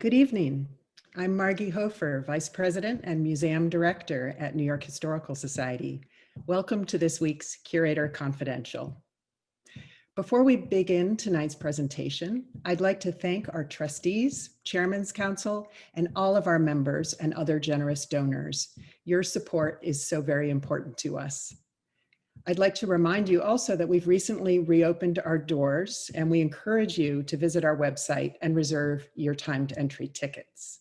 Good evening. I'm Margi Hofer, Vice President and Museum Director at New York Historical Society. Welcome to this week's Curator Confidential. Before we begin tonight's presentation, I'd like to thank our trustees, Chairman's Council, and all of our members and other generous donors. Your support is so very important to us. I'd like to remind you also that we've recently reopened our doors, and we encourage you to visit our website and reserve your timed entry tickets.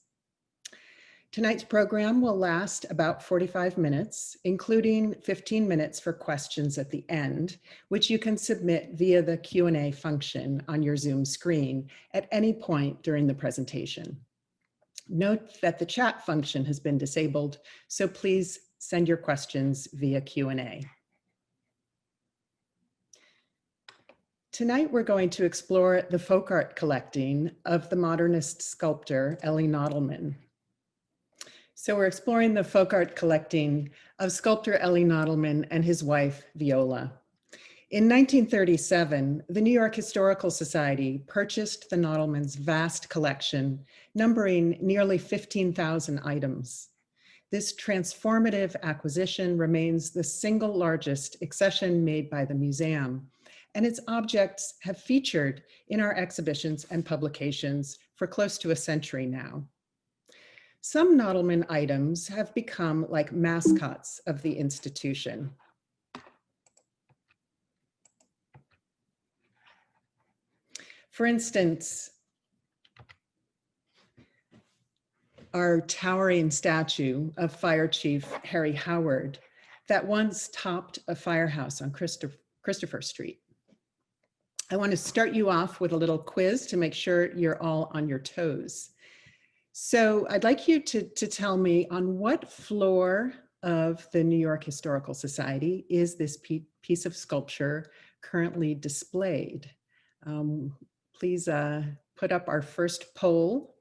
Tonight's program will last about 45 minutes, including 15 minutes for questions at the end, which you can submit via the Q&A function on your Zoom screen at any point during the presentation. Note that the chat function has been disabled, so please send your questions via Q&A. Tonight, we're going to explore the folk art collecting of the modernist sculptor, Elie Nadelman. So we're exploring the folk art collecting of sculptor Elie Nadelman and his wife, Viola. In 1937, the New York Historical Society purchased the Nadelman's vast collection, numbering nearly 15,000 items. This transformative acquisition remains the single largest accession made by the museum, and its objects have featured in our exhibitions and publications for close to a century now. Some Nadelman items have become like mascots of the institution. For instance, our towering statue of Fire Chief Harry Howard that once topped a firehouse on Christopher Street. I want to start you off with a little quiz to make sure you're all on your toes. So I'd like you to tell me on what floor of the New York Historical Society is this piece of sculpture currently displayed? Please put up our first poll.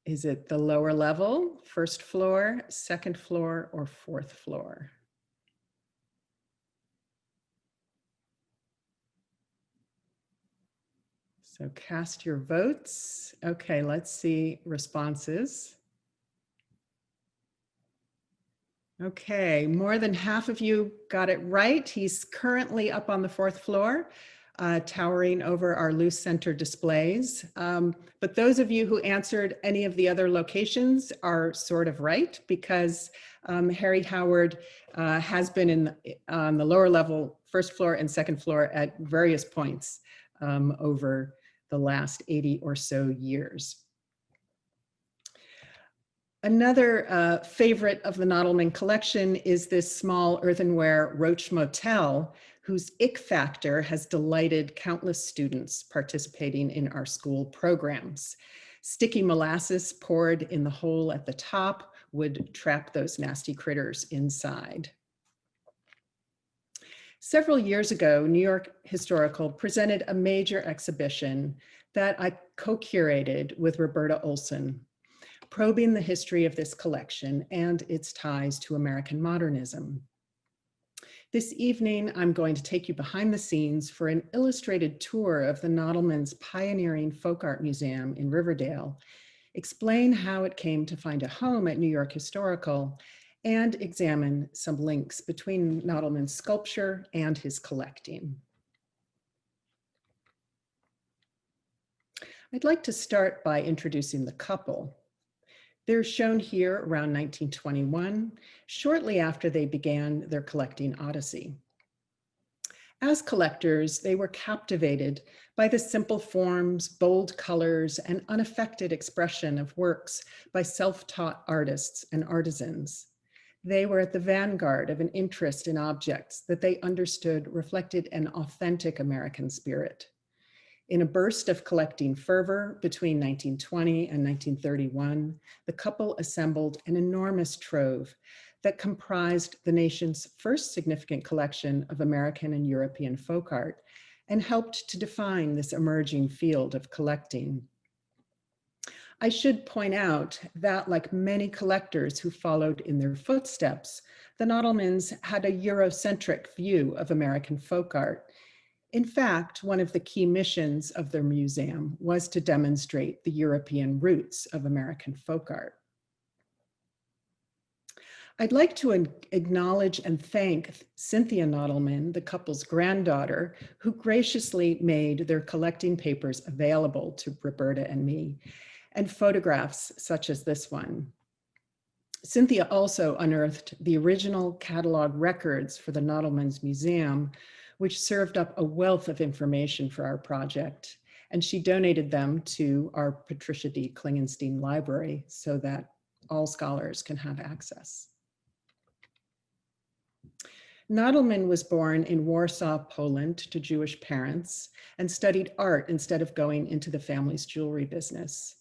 Is it the lower level, first floor, second floor, or fourth floor? So cast your votes. Okay, let's see responses. Okay, more than half of you got it right. He's currently up on the fourth floor, towering over our loose center displays. But those of you who answered any of the other locations are sort of right, because Harry Howard has been on the lower level, first floor and second floor at various points over the last 80 or so years. Another favorite of the Nadelman collection is this small earthenware Roach Motel, whose ick factor has delighted countless students participating in our school programs. Sticky molasses poured in the hole at the top would trap those nasty critters inside. Several years ago, New York Historical presented a major exhibition that I co-curated with Roberta Olson, probing the history of this collection and its ties to American modernism. This evening, I'm going to take you behind the scenes for an illustrated tour of the Nadelman's pioneering folk art museum in Riverdale, explain how it came to find a home at New York Historical, and examine some links between Nadelman's sculpture and his collecting. I'd like to start by introducing the couple. They're shown here around 1921, shortly after they began their collecting odyssey. As collectors, they were captivated by the simple forms, bold colors, and unaffected expression of works by self-taught artists and artisans. They were at the vanguard of an interest in objects that they understood reflected an authentic American spirit. In a burst of collecting fervor between 1920 and 1931, the couple assembled an enormous trove that comprised the nation's first significant collection of American and European folk art and helped to define this emerging field of collecting. I should point out that, like many collectors who followed in their footsteps, the Nadelmans had a Eurocentric view of American folk art, In fact, one of the key missions of their museum was to demonstrate the European roots of American folk art. I'd like to acknowledge and thank Cynthia Nadelman, the couple's granddaughter, who graciously made their collecting papers available to Roberta and me, and photographs such as this one. Cynthia also unearthed the original catalog records for the Nadelman's Museum, which served up a wealth of information for our project. And she donated them to our Patricia D. Klingenstein Library so that all scholars can have access. Nadelman was born in Warsaw, Poland, to Jewish parents and studied art instead of going into the family's jewelry business.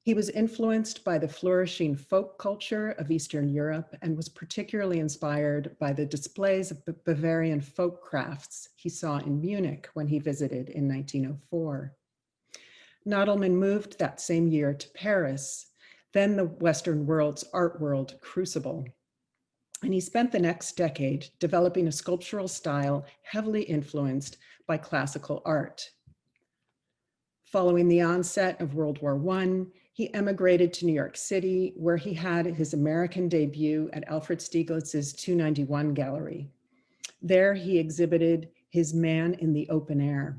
He was influenced by the flourishing folk culture of Eastern Europe and was particularly inspired by the displays of Bavarian folk crafts he saw in Munich when he visited in 1904. Nadelman moved that same year to Paris, then the Western world's art world crucible. And he spent the next decade developing a sculptural style heavily influenced by classical art. Following the onset of World War I, he emigrated to New York City, where he had his American debut at Alfred Stieglitz's 291 Gallery. There he exhibited his Man in the Open Air,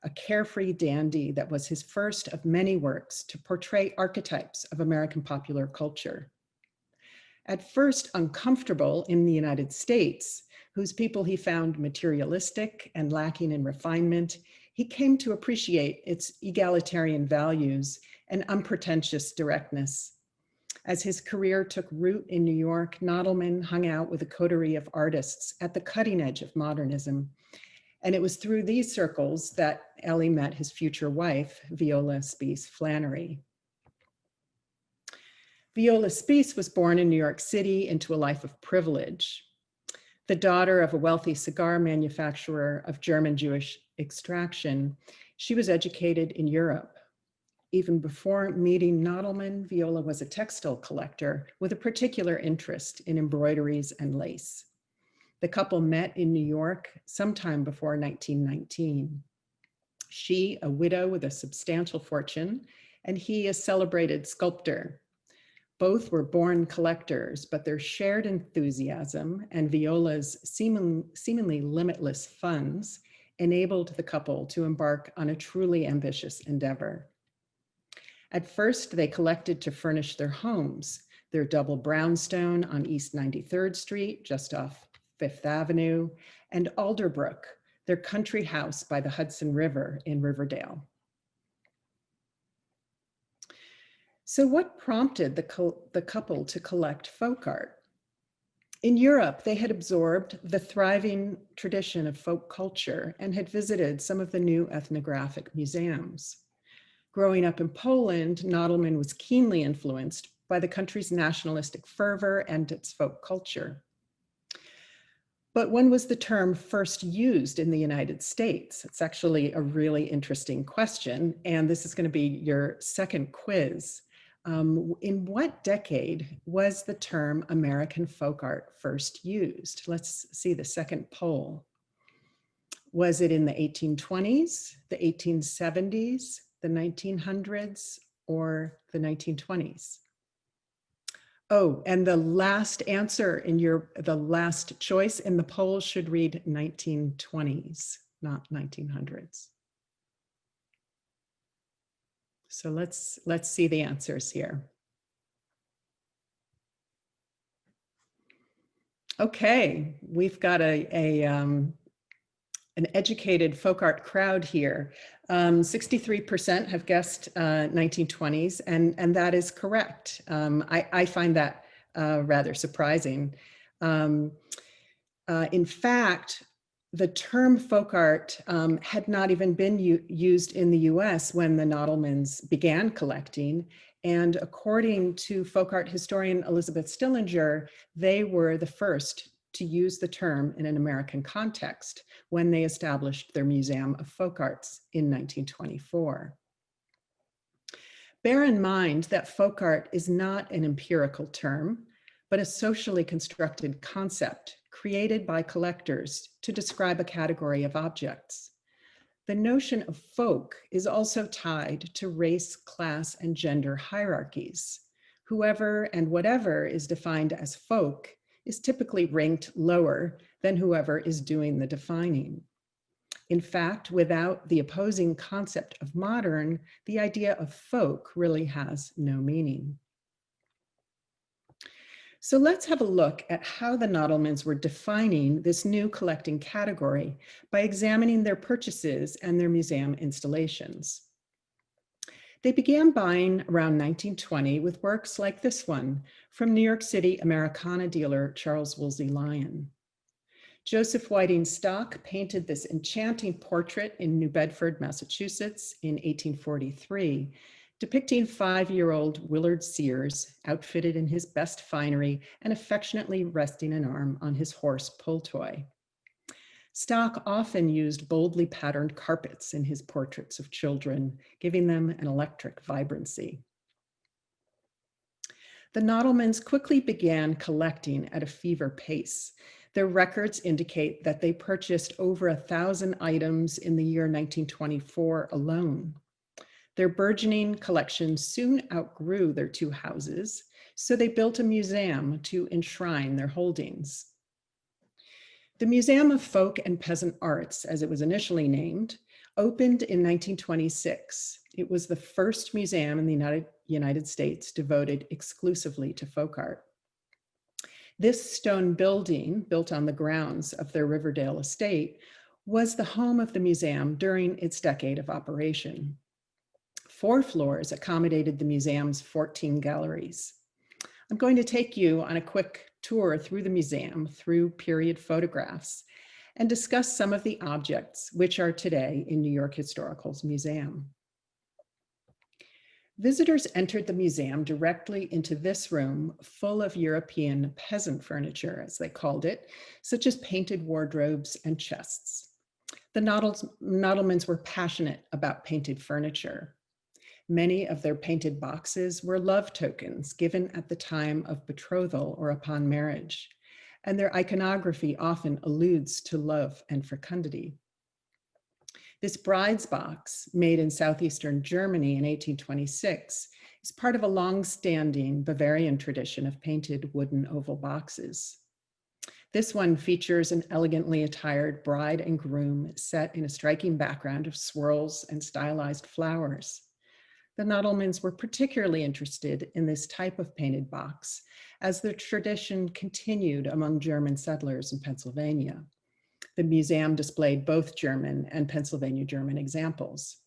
a carefree dandy that was his first of many works to portray archetypes of American popular culture. At first uncomfortable in the United States, whose people he found materialistic and lacking in refinement, he came to appreciate its egalitarian values and unpretentious directness. As his career took root in New York, Nadelman hung out with a coterie of artists at the cutting edge of modernism. And it was through these circles that Elie met his future wife, Viola Spies Flannery. Viola Spies was born in New York City into a life of privilege. The daughter of a wealthy cigar manufacturer of German Jewish extraction, she was educated in Europe. Even before meeting Nadelman, Viola was a textile collector with a particular interest in embroideries and lace. The couple met in New York sometime before 1919. She, a widow with a substantial fortune, and he, a celebrated sculptor. Both were born collectors, but their shared enthusiasm and Viola's seemingly limitless funds enabled the couple to embark on a truly ambitious endeavor. At first, they collected to furnish their homes, their double brownstone on East 93rd Street, just off Fifth Avenue, and Alderbrook, their country house by the Hudson River in Riverdale. So what prompted the couple to collect folk art? In Europe, they had absorbed the thriving tradition of folk culture and had visited some of the new ethnographic museums. Growing up in Poland, Nadelman was keenly influenced by the country's nationalistic fervor and its folk culture. But when was the term first used in the United States? It's actually a really interesting question, and this is going to be your second quiz. In what decade was the term American folk art first used? Let's see the second poll. Was it in the 1820s, the 1870s, the 1900s, or the 1920s? Oh, and the last answer in the last choice in the poll should read 1920s, not 1900s. So let's see the answers here. Okay, we've got an educated folk art crowd here. 63% have guessed 1920s, and that is correct. I find that rather surprising. In fact, the term folk art had not even been used in the US when the Nadelmans began collecting. And according to folk art historian Elizabeth Stillinger, they were the first to use the term in an American context when they established their Museum of Folk Arts in 1924. Bear in mind that folk art is not an empirical term, but a socially constructed concept created by collectors to describe a category of objects. the notion of folk is also tied to race, class, and gender hierarchies. Whoever and whatever is defined as folk is typically ranked lower than whoever is doing the defining. In fact, without the opposing concept of modern, the idea of folk really has no meaning. So let's have a look at how the Nadelmans were defining this new collecting category by examining their purchases and their museum installations. They began buying around 1920 with works like this one from New York City Americana dealer Charles Woolsey Lyon. Joseph Whiting Stock painted this enchanting portrait in New Bedford, Massachusetts in 1843, depicting 5-year-old Willard Sears, outfitted in his best finery and affectionately resting an arm on his horse pull toy. Stock often used boldly patterned carpets in his portraits of children, giving them an electric vibrancy. The Nadelmans quickly began collecting at a fever pace. Their records indicate that they purchased over 1,000 items in the year 1924 alone. Their burgeoning collection soon outgrew their 2 houses, so they built a museum to enshrine their holdings. The Museum of Folk and Peasant Arts, as it was initially named, opened in 1926. It was the first museum in the United States devoted exclusively to folk art. This stone building, built on the grounds of their Riverdale estate, was the home of the museum during its decade of operation. 4 floors accommodated the museum's 14 galleries. I'm going to take you on a quick tour through the museum, through period photographs, and discuss some of the objects which are today in New York Historical's museum. Visitors entered the museum directly into this room full of European peasant furniture, as they called it, such as painted wardrobes and chests. The Nadelmans were passionate about painted furniture. Many of their painted boxes were love tokens given at the time of betrothal or upon marriage, and their iconography often alludes to love and fecundity. This bride's box, made in southeastern Germany in 1826, is part of a long-standing Bavarian tradition of painted wooden oval boxes. This one features an elegantly attired bride and groom set in a striking background of swirls and stylized flowers. The Nadelmans were particularly interested in this type of painted box as the tradition continued among German settlers in Pennsylvania. The museum displayed both German and Pennsylvania German examples.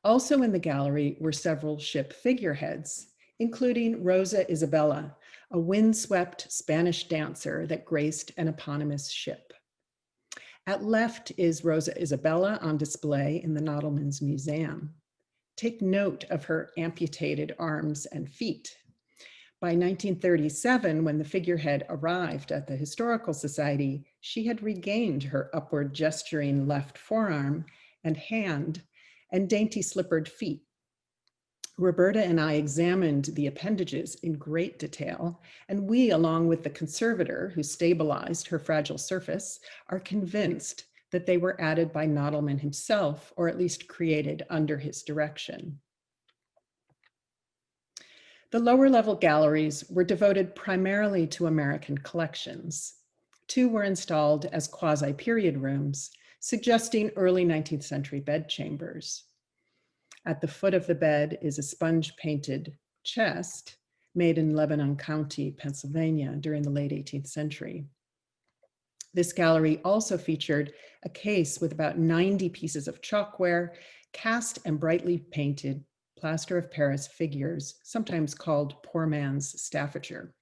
Also in the gallery were several ship figureheads, including Rosa Isabella, a windswept Spanish dancer that graced an eponymous ship. At left is Rosa Isabella on display in the Nadelmans Museum. Take note of her amputated arms and feet. By 1937, when the figurehead arrived at the Historical Society, she had regained her upward gesturing left forearm and hand and dainty slippered feet. Roberta and I examined the appendages in great detail, and we, along with the conservator who stabilized her fragile surface, are convinced that they were added by Nadelman himself, or at least created under his direction. The lower level galleries were devoted primarily to American collections. 2 were installed as quasi-period rooms, suggesting early 19th century bedchambers. At the foot of the bed is a sponge-painted chest made in Lebanon County, Pennsylvania during the late 18th century. This gallery also featured a case with about 90 pieces of chalkware, cast and brightly painted plaster of Paris figures, sometimes called poor man's Staffordshire.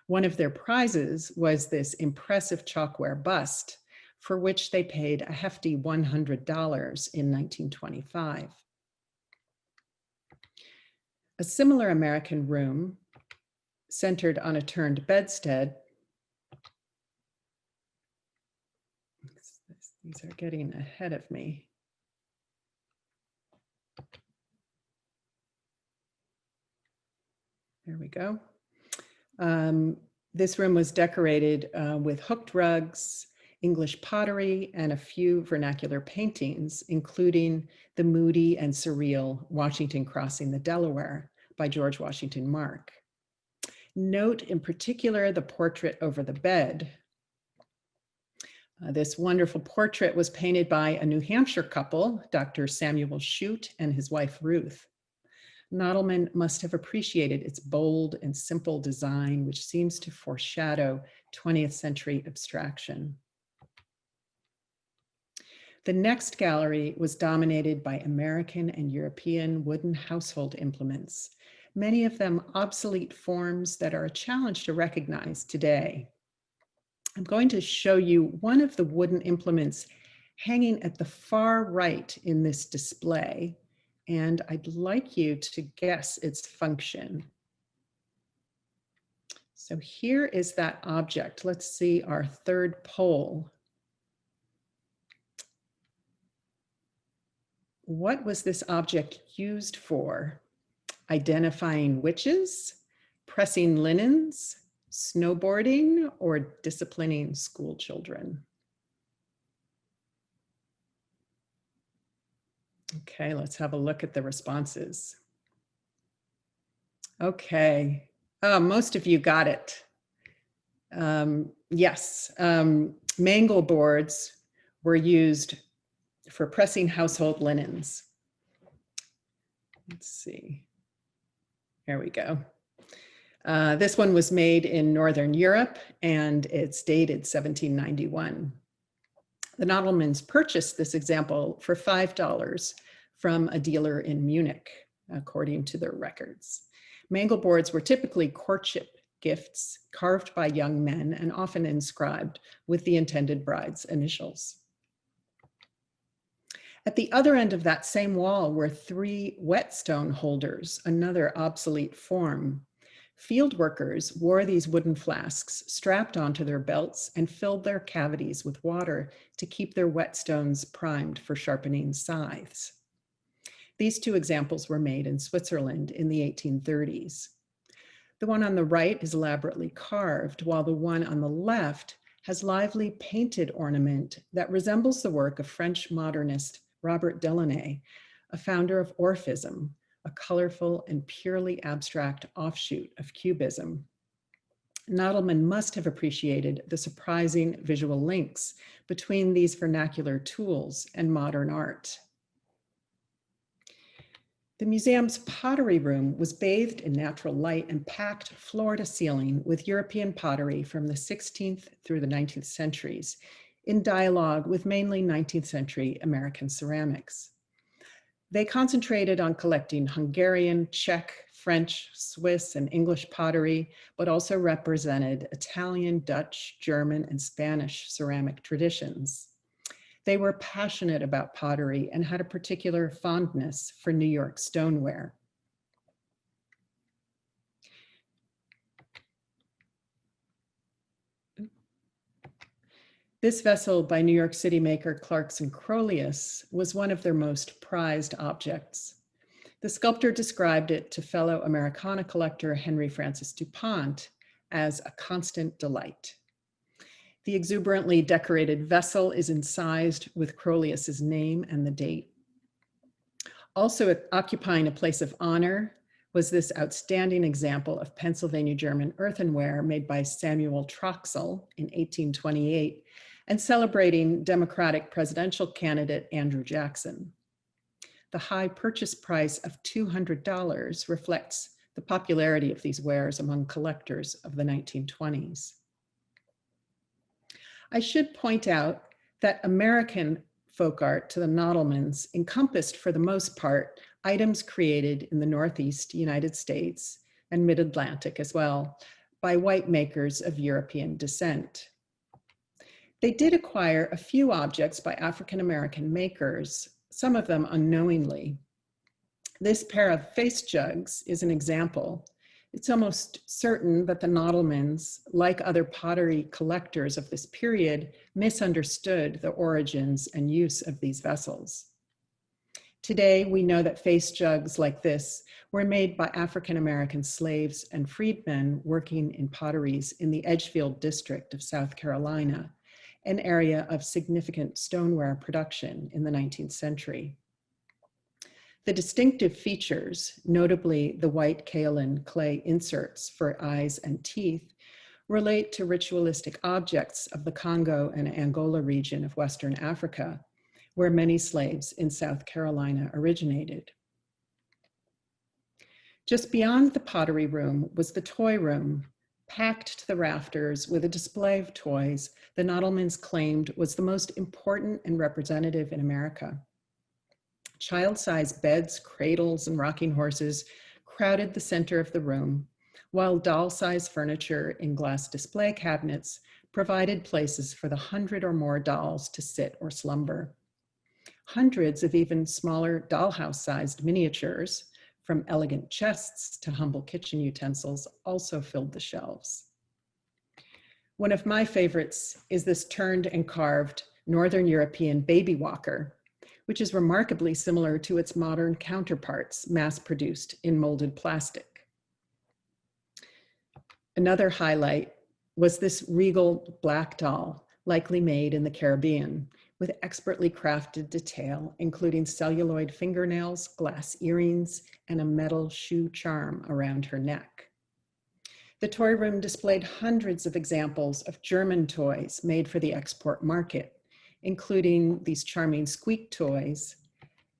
One of their prizes was this impressive chalkware bust, for which they paid a hefty $100 in 1925. A similar American room, centered on a turned bedstead, these are getting ahead of me. There we go. This room was decorated with hooked rugs, English pottery, and a few vernacular paintings, including the moody and surreal Washington Crossing the Delaware by George Washington Mark. Note in particular the portrait over the bed. This wonderful portrait was painted by a New Hampshire couple, Dr. Samuel Shute and his wife Ruth. Nadelman must have appreciated its bold and simple design, which seems to foreshadow 20th century abstraction. The next gallery was dominated by American and European wooden household implements, many of them obsolete forms that are a challenge to recognize today. I'm going to show you one of the wooden implements hanging at the far right in this display, and I'd like you to guess its function. So here is that object. Let's see our third poll. What was this object used for? Identifying witches, pressing linens, snowboarding, or disciplining school children? Okay, let's have a look at the responses. Okay, most of you got it. Yes, mangle boards were used for pressing household linens. Let's see. Here we go. This one was made in Northern Europe and it's dated 1791. The Nadelmans purchased this example for $5 from a dealer in Munich, according to their records. Mangle boards were typically courtship gifts carved by young men and often inscribed with the intended bride's initials. At the other end of that same wall were 3 whetstone holders, another obsolete form. Field workers wore these wooden flasks strapped onto their belts and filled their cavities with water to keep their whetstones primed for sharpening scythes. These 2 examples were made in Switzerland in the 1830s. The one on the right is elaborately carved, while the one on the left has lively painted ornament that resembles the work of French modernist Robert Delaunay, a founder of Orphism, a colorful and purely abstract offshoot of Cubism. Nadelman must have appreciated the surprising visual links between these vernacular tools and modern art. The museum's pottery room was bathed in natural light and packed floor to ceiling with European pottery from the 16th through the 19th centuries, in dialogue with mainly 19th century American ceramics. They concentrated on collecting Hungarian, Czech, French, Swiss, and English pottery, but also represented Italian, Dutch, German, and Spanish ceramic traditions. They were passionate about pottery and had a particular fondness for New York stoneware. This vessel by New York City maker Clarkson Crolius was one of their most prized objects. The sculptor described it to fellow Americana collector Henry Francis DuPont as a constant delight. The exuberantly decorated vessel is incised with Crolius's name and the date. Also occupying a place of honor was this outstanding example of Pennsylvania German earthenware made by Samuel Troxel in 1828 and celebrating Democratic presidential candidate Andrew Jackson. The high purchase price of $200 reflects the popularity of these wares among collectors of the 1920s. I should point out that American folk art to the Nadelmans encompassed, for the most part, items created in the Northeast United States and Mid-Atlantic as well by white makers of European descent. They did acquire a few objects by African-American makers, some of them unknowingly. This pair of face jugs is an example. It's almost certain that the Nadelmans, like other pottery collectors of this period, misunderstood the origins and use of these vessels. Today, we know that face jugs like this were made by African-American slaves and freedmen working in potteries in the Edgefield district of South Carolina, an area of significant stoneware production in the 19th century. The distinctive features, notably the white kaolin clay inserts for eyes and teeth, relate to ritualistic objects of the Congo and Angola region of Western Africa, where many slaves in South Carolina originated. Just beyond the pottery room was the toy room, packed to the rafters with a display of toys the Nadelmans claimed was the most important and representative in America. Child-sized beds, cradles, and rocking horses crowded the center of the room, while doll-sized furniture in glass display cabinets provided places for the 100 or more dolls to sit or slumber. Hundreds of even smaller dollhouse-sized miniatures, from elegant chests to humble kitchen utensils, also filled the shelves. One of my favorites is this turned and carved Northern European baby walker, which is remarkably similar to its modern counterparts, mass-produced in molded plastic. Another highlight was this regal black doll, likely made in the Caribbean, with expertly crafted detail, including celluloid fingernails, glass earrings, and a metal shoe charm around her neck. The toy room displayed hundreds of examples of German toys made for the export market, including these charming squeak toys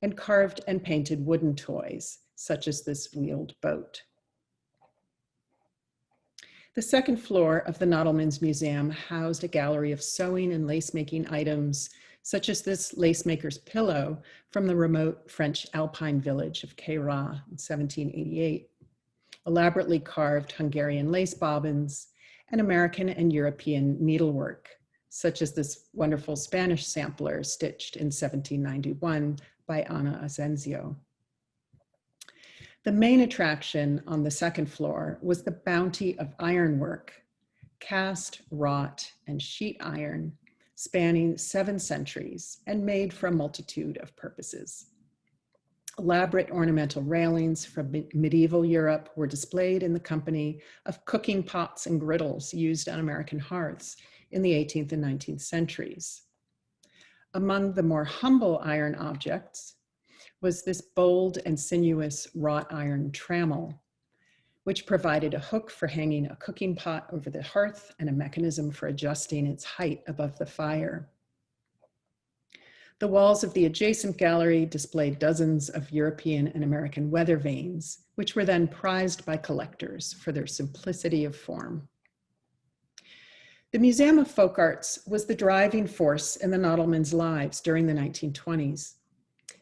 and carved and painted wooden toys, such as this wheeled boat. The second floor of the Nadelmans Museum housed a gallery of sewing and lace-making items, such as this lacemaker's pillow from the remote French alpine village of Queyras in 1788, elaborately carved Hungarian lace bobbins, and American and European needlework, such as this wonderful Spanish sampler stitched in 1791 by Ana Asensio. The main attraction on the second floor was the bounty of ironwork, cast, wrought, and sheet iron, spanning 7 centuries and made for a multitude of purposes. Elaborate ornamental railings from medieval Europe were displayed in the company of cooking pots and griddles used on American hearths in the 18th and 19th centuries. Among the more humble iron objects was this bold and sinuous wrought iron trammel, which provided a hook for hanging a cooking pot over the hearth and a mechanism for adjusting its height above the fire. The walls of the adjacent gallery displayed dozens of European and American weather vanes, which were then prized by collectors for their simplicity of form. The Museum of Folk Arts was the driving force in the Nadelmans' lives during the 1920s.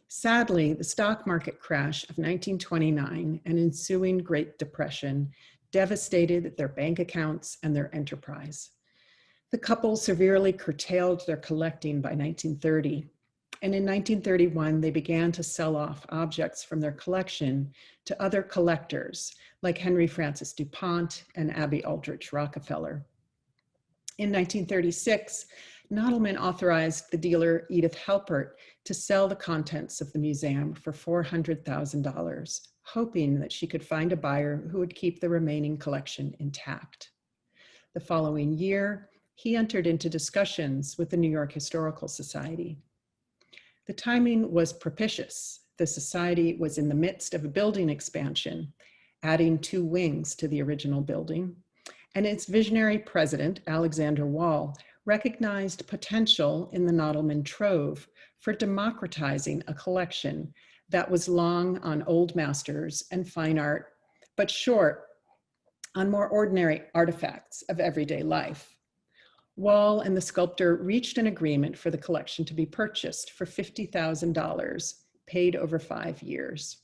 Sadly, the stock market crash of 1929 and ensuing Great Depression devastated their bank accounts and their enterprise. The couple severely curtailed their collecting by 1930, and in 1931, they began to sell off objects from their collection to other collectors like Henry Francis DuPont and Abby Aldrich Rockefeller. In 1936, Nadelman authorized the dealer Edith Halpert to sell the contents of the museum for $400,000, hoping that she could find a buyer who would keep the remaining collection intact. The following year, he entered into discussions with the New York Historical Society. The timing was propitious. The society was in the midst of a building expansion, adding 2 wings to the original building, and its visionary president, Alexander Wall, recognized potential in the Nadelman trove for democratizing a collection that was long on old masters and fine art, but short on more ordinary artifacts of everyday life. Wall and the sculptor reached an agreement for the collection to be purchased for $50,000, paid over 5 years.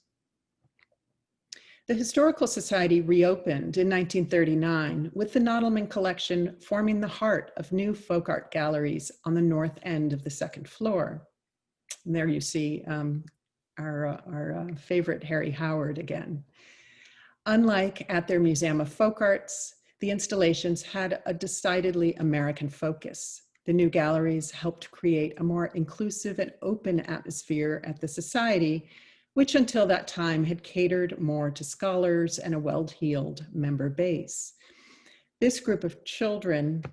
The Historical Society reopened in 1939 with the Nadelman collection forming the heart of new folk art galleries on the north end of the second floor. And there you see our favorite Harry Howard again. Unlike at their Museum of Folk Arts, the installations had a decidedly American focus. The new galleries helped create a more inclusive and open atmosphere at the Society, which until that time had catered more to scholars and a well-heeled member base. This group of children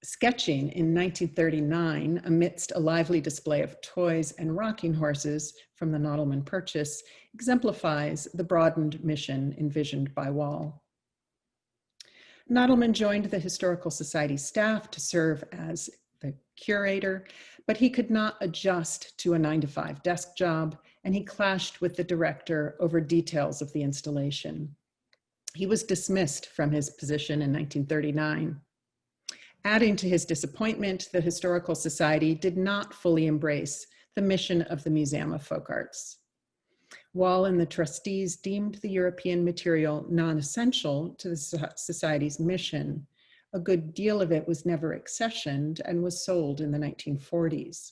Sketching in 1939 amidst a lively display of toys and rocking horses from the Nadelman purchase exemplifies the broadened mission envisioned by Wall. Nadelman joined the Historical Society staff to serve as the curator, but he could not adjust to a 9-to-5 desk job, and he clashed with the director over details of the installation. He was dismissed from his position in 1939. Adding to his disappointment, the Historical Society did not fully embrace the mission of the Museum of Folk Arts. Wall and the trustees deemed the European material non-essential to the Society's mission. A good deal of it was never accessioned and was sold in the 1940s.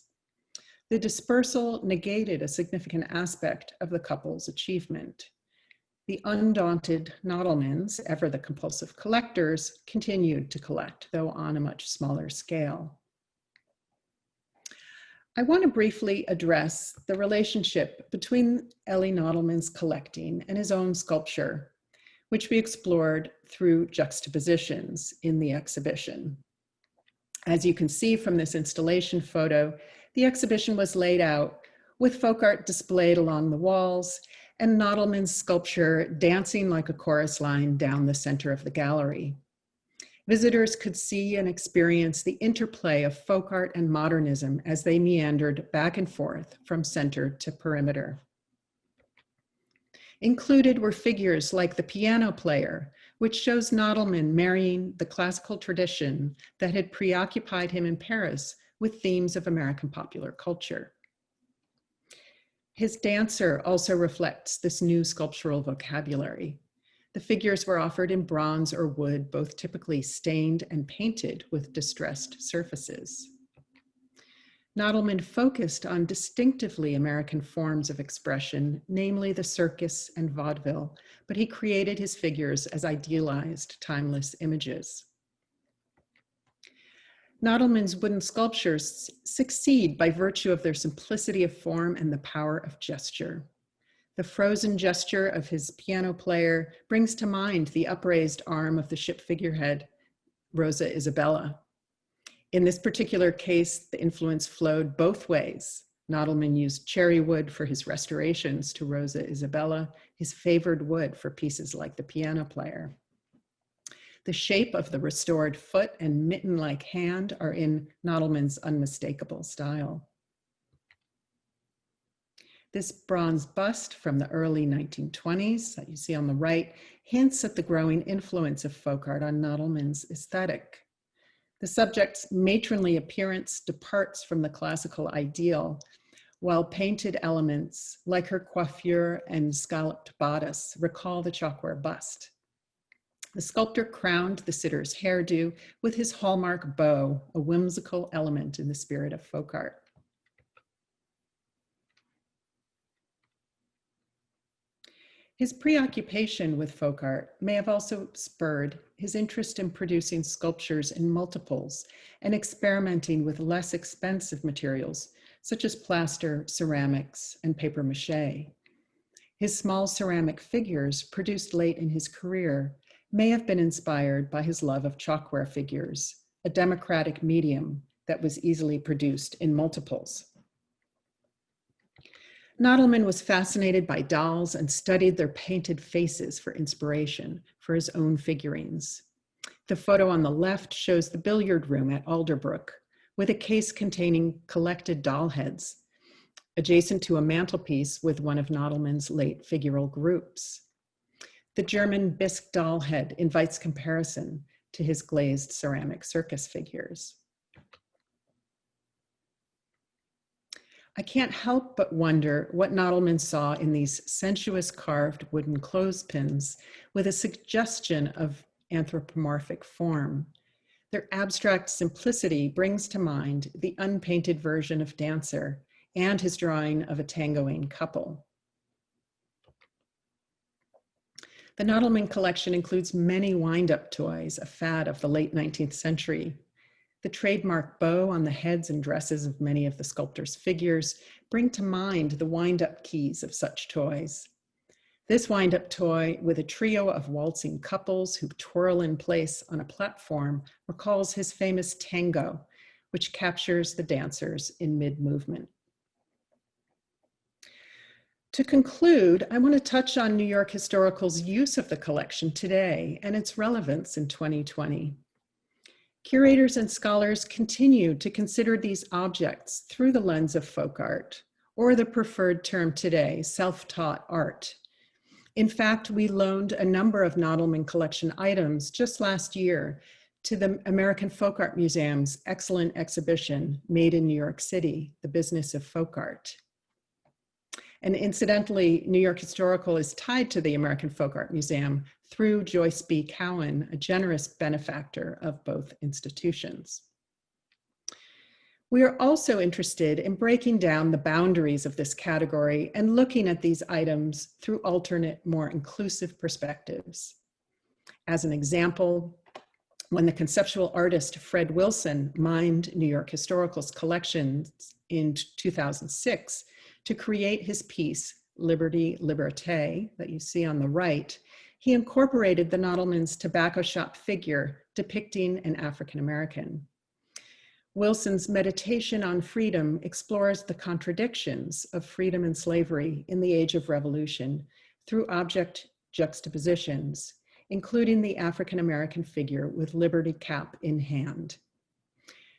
The dispersal negated a significant aspect of the couple's achievement. The undaunted Nadelmans, ever the compulsive collectors, continued to collect, though on a much smaller scale. I want to briefly address the relationship between Elie Nadelman's collecting and his own sculpture, which we explored through juxtapositions in the exhibition. As you can see from this installation photo, the exhibition was laid out with folk art displayed along the walls and Nadelman's sculpture dancing like a chorus line down the center of the gallery. Visitors could see and experience the interplay of folk art and modernism as they meandered back and forth from center to perimeter. Included were figures like the piano player, which shows Nadelman marrying the classical tradition that had preoccupied him in Paris with themes of American popular culture. His dancer also reflects this new sculptural vocabulary. The figures were offered in bronze or wood, both typically stained and painted with distressed surfaces. Nadelman focused on distinctively American forms of expression, namely the circus and vaudeville, but he created his figures as idealized, timeless images. Nadelman's wooden sculptures succeed by virtue of their simplicity of form and the power of gesture. The frozen gesture of his piano player brings to mind the upraised arm of the ship figurehead, Rosa Isabella. In this particular case, the influence flowed both ways. Nadelman used cherry wood for his restorations to Rosa Isabella, his favored wood for pieces like the piano player. The shape of the restored foot and mitten-like hand are in Nadelman's unmistakable style. This bronze bust from the early 1920s that you see on the right hints at the growing influence of folk art on Nadelman's aesthetic. The subject's matronly appearance departs from the classical ideal, while painted elements like her coiffure and scalloped bodice recall the chalkware bust. The sculptor crowned the sitter's hairdo with his hallmark bow, a whimsical element in the spirit of folk art. His preoccupation with folk art may have also spurred his interest in producing sculptures in multiples and experimenting with less expensive materials, such as plaster, ceramics, and paper mache. His small ceramic figures, produced late in his career, may have been inspired by his love of chalkware figures, a democratic medium that was easily produced in multiples. Nadelman was fascinated by dolls and studied their painted faces for inspiration for his own figurines. The photo on the left shows the billiard room at Alderbrook with a case containing collected doll heads, adjacent to a mantelpiece with one of Nadelman's late figural groups. The German bisque doll head invites comparison to his glazed ceramic circus figures. I can't help but wonder what Nadelman saw in these sensuous carved wooden clothespins with a suggestion of anthropomorphic form. Their abstract simplicity brings to mind the unpainted version of Dancer and his drawing of a tangoing couple. The Nadelman collection includes many wind-up toys, a fad of the late 19th century. The trademark bow on the heads and dresses of many of the sculptor's figures bring to mind the wind-up keys of such toys. This wind-up toy with a trio of waltzing couples who twirl in place on a platform recalls his famous tango, which captures the dancers in mid-movement. To conclude, I want to touch on New York Historical's use of the collection today and its relevance in 2020. Curators and scholars continue to consider these objects through the lens of folk art, or the preferred term today, self-taught art. In fact, we loaned a number of Nadelman collection items just last year to the American Folk Art Museum's excellent exhibition, Made in New York City, The Business of Folk Art. And incidentally, New York Historical is tied to the American Folk Art Museum through Joyce B. Cowan, a generous benefactor of both institutions. We are also interested in breaking down the boundaries of this category and looking at these items through alternate, more inclusive perspectives. As an example, when the conceptual artist Fred Wilson mined New York Historical's collections in 2006 to create his piece, Liberty, Liberté, that you see on the right, he incorporated the Nadelman's tobacco shop figure depicting an African-American. Wilson's meditation on freedom explores the contradictions of freedom and slavery in the age of revolution through object juxtapositions, including the African-American figure with liberty cap in hand.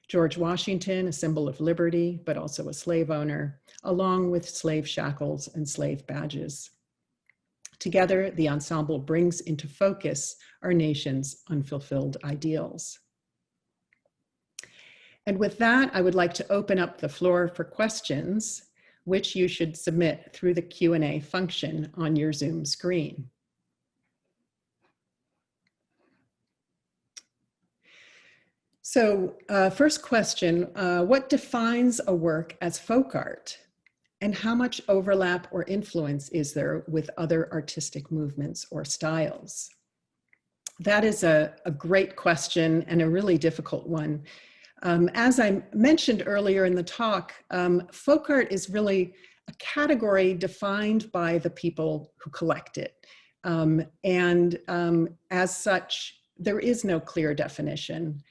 George Washington, a symbol of liberty, but also a slave owner, along with slave shackles and slave badges. Together, the ensemble brings into focus our nation's unfulfilled ideals. And with that, I would like to open up the floor for questions, which you should submit through the Q&A function on your Zoom screen. So first question, what defines a work as folk art? And how much overlap or influence is there with other artistic movements or styles? That is a great question and a really difficult one. As I mentioned earlier in the talk, folk art is really a category defined by the people who collect it. As such, there is no clear definition.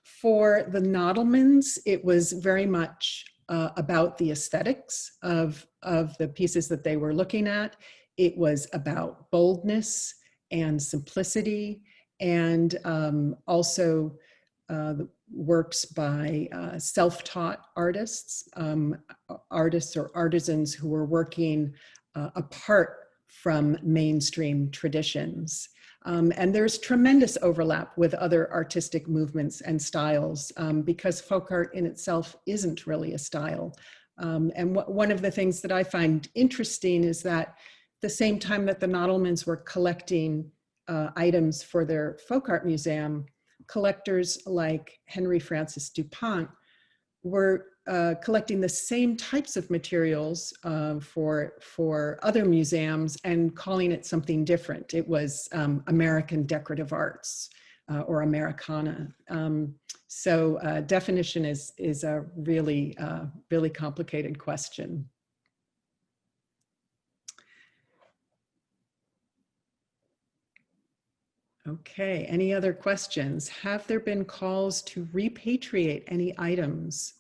For the Nadelmans, it was very much about the aesthetics of the pieces that they were looking at. It was about boldness and simplicity, and also the works by self-taught artists, artists or artisans who were working apart from mainstream traditions. And there's tremendous overlap with other artistic movements and styles because folk art in itself isn't really a style. And one of the things that I find interesting is that the same time that the Nadelmans were collecting items for their folk art museum, collectors like Henry Francis DuPont were collecting the same types of materials for other museums and calling it something different. It was American decorative arts or Americana. So definition is a really, really complicated question. Okay, any other questions? Have there been calls to repatriate any items?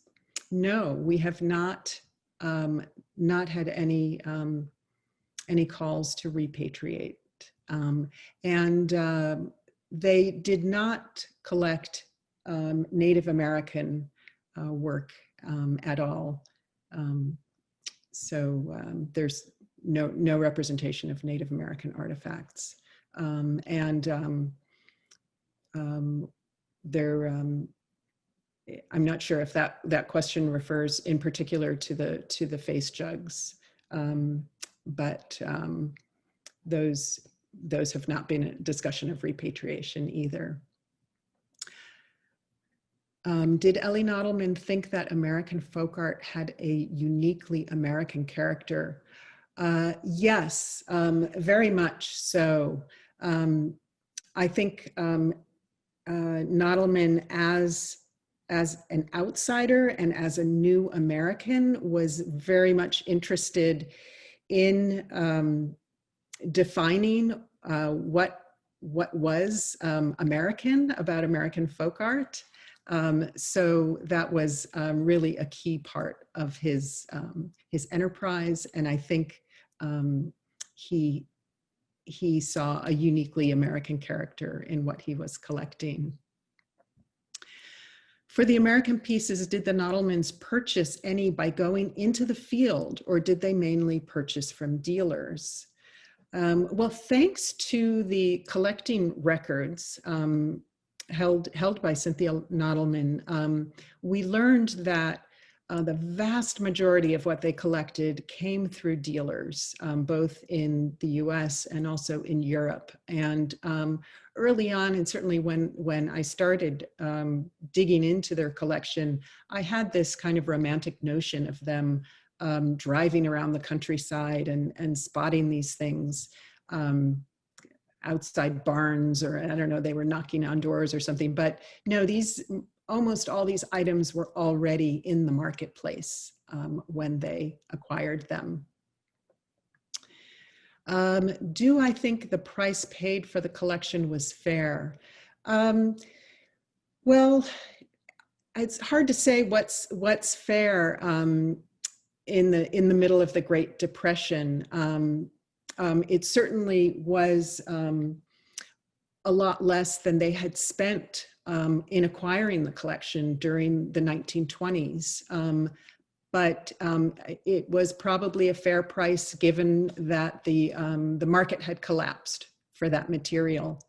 No, we have not had any calls to repatriate. They did not collect Native American work at all. There's no representation of Native American artifacts. I'm not sure if that question refers in particular to the face jugs, but those have not been a discussion of repatriation either. Did Elie Nadelman think that American folk art had a uniquely American character? Yes, very much so. I think Nadelman as an outsider and as a new American was very much interested in defining what was American about American folk art. So that was really a key part of his enterprise, and I think he saw a uniquely American character in what he was collecting. For the American pieces, did the Nadelmans purchase any by going into the field, or did they mainly purchase from dealers? Well, thanks to the collecting records held by Cynthia Nadelman, we learned that the vast majority of what they collected came through dealers, both in the US and also in Europe. And early on, and certainly when I started digging into their collection, I had this kind of romantic notion of them driving around the countryside and spotting these things outside barns, or I don't know, they were knocking on doors or something. But no, almost all these items were already in the marketplace when they acquired them. Do I think the price paid for the collection was fair? Well, it's hard to say what's fair in the middle of the Great Depression. It certainly was a lot less than they had spent in acquiring the collection during the 1920s. But it was probably a fair price given that the market had collapsed for that material.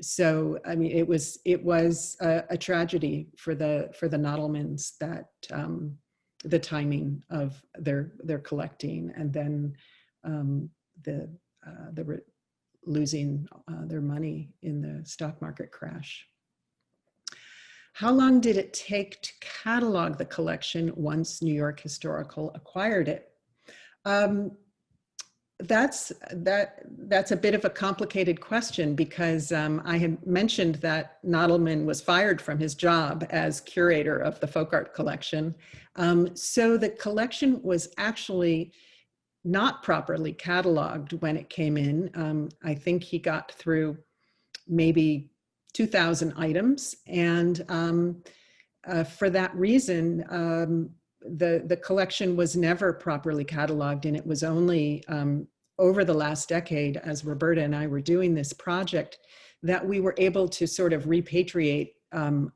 So I mean, it was a tragedy for the Nadelmans that the timing of their collecting, and then losing their money in the stock market crash. How long did it take to catalog the collection once New York Historical acquired it? That's a bit of a complicated question, because I had mentioned that Nadelman was fired from his job as curator of the folk art collection. So the collection was actually not properly cataloged when it came in. I think he got through maybe 2,000 items, and for that reason, the collection was never properly cataloged, and it was only over the last decade, as Roberta and I were doing this project, that we were able to sort of repatriate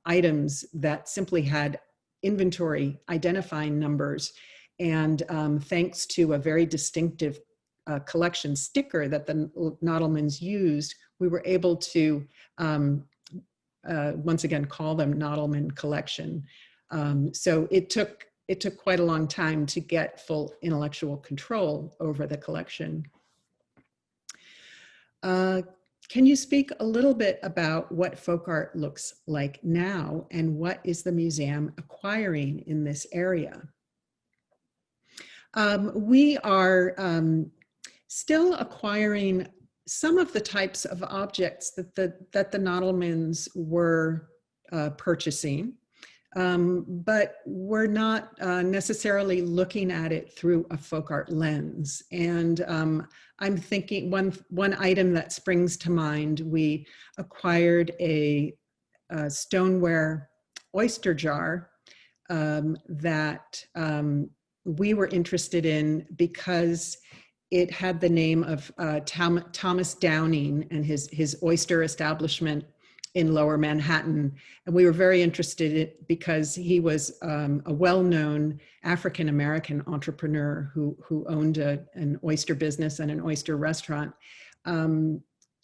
items that simply had inventory identifying numbers. And thanks to a very distinctive collection sticker that the Nadelmans used, we were able to once again call them Nadelman Collection. So it took quite a long time to get full intellectual control over the collection. Can you speak a little bit about what folk art looks like now, and what is the museum acquiring in this area? We are still acquiring some of the types of objects that the Nadelmans were purchasing, but we're not necessarily looking at it through a folk art lens. And I'm thinking one item that springs to mind, we acquired a stoneware oyster jar that we were interested in because it had the name of Thomas Downing and his oyster establishment in Lower Manhattan. And we were very interested in it because he was a well-known African-American entrepreneur who owned an oyster business and an oyster restaurant.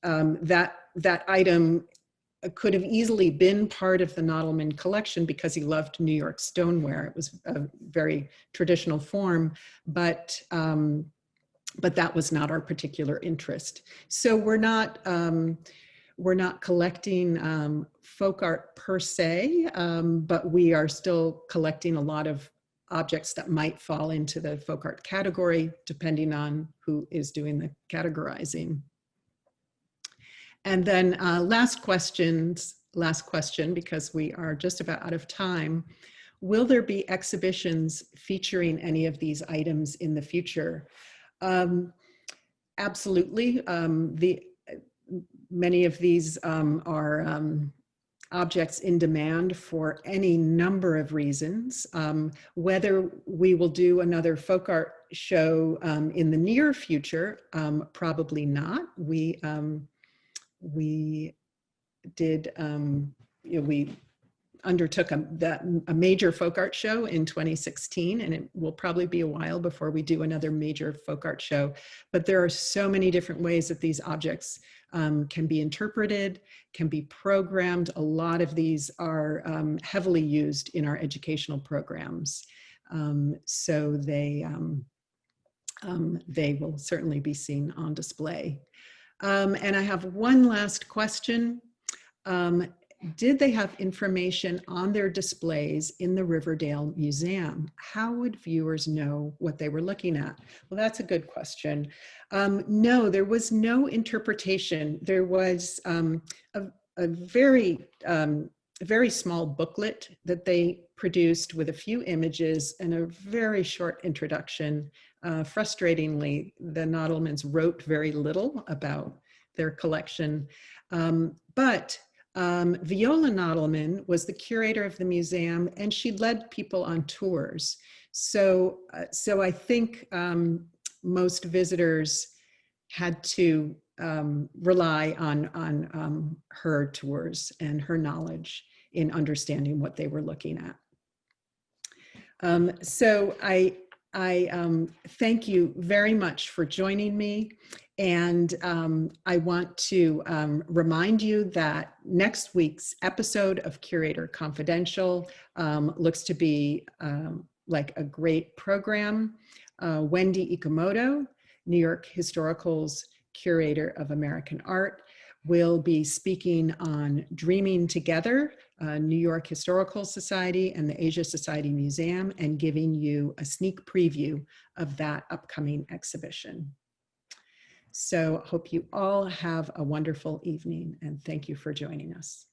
That item could have easily been part of the Nadelman collection because he loved New York stoneware. It was a very traditional form, but that was not our particular interest. So we're not collecting folk art per se, but we are still collecting a lot of objects that might fall into the folk art category, depending on who is doing the categorizing. And then last question, because we are just about out of time. Will there be exhibitions featuring any of these items in the future? Absolutely. Many of these are objects in demand for any number of reasons. Whether we will do another folk art show in the near future, probably not. We did, we undertook a major folk art show in 2016, and it will probably be a while before we do another major folk art show. But there are so many different ways that these objects can be interpreted, can be programmed. A lot of these are heavily used in our educational programs. So they will certainly be seen on display. And I have one last question. Did they have information on their displays in the Riverdale Museum? How would viewers know what they were looking at? Well, that's a good question. No, there was no interpretation. There was a very small booklet that they produced with a few images and a very short introduction. Frustratingly, the Nadelmans wrote very little about their collection, but Viola Nadelman was the curator of the museum, and she led people on tours. So I think most visitors had to rely on her tours and her knowledge in understanding what they were looking at. So I thank you very much for joining me. And I want to remind you that next week's episode of Curator Confidential looks to be like a great program. Wendy Ikamoto, New York Historical's Curator of American Art, will be speaking on Dreaming Together, New York Historical Society and the Asia Society Museum, and giving you a sneak preview of that upcoming exhibition. So hope you all have a wonderful evening, and thank you for joining us.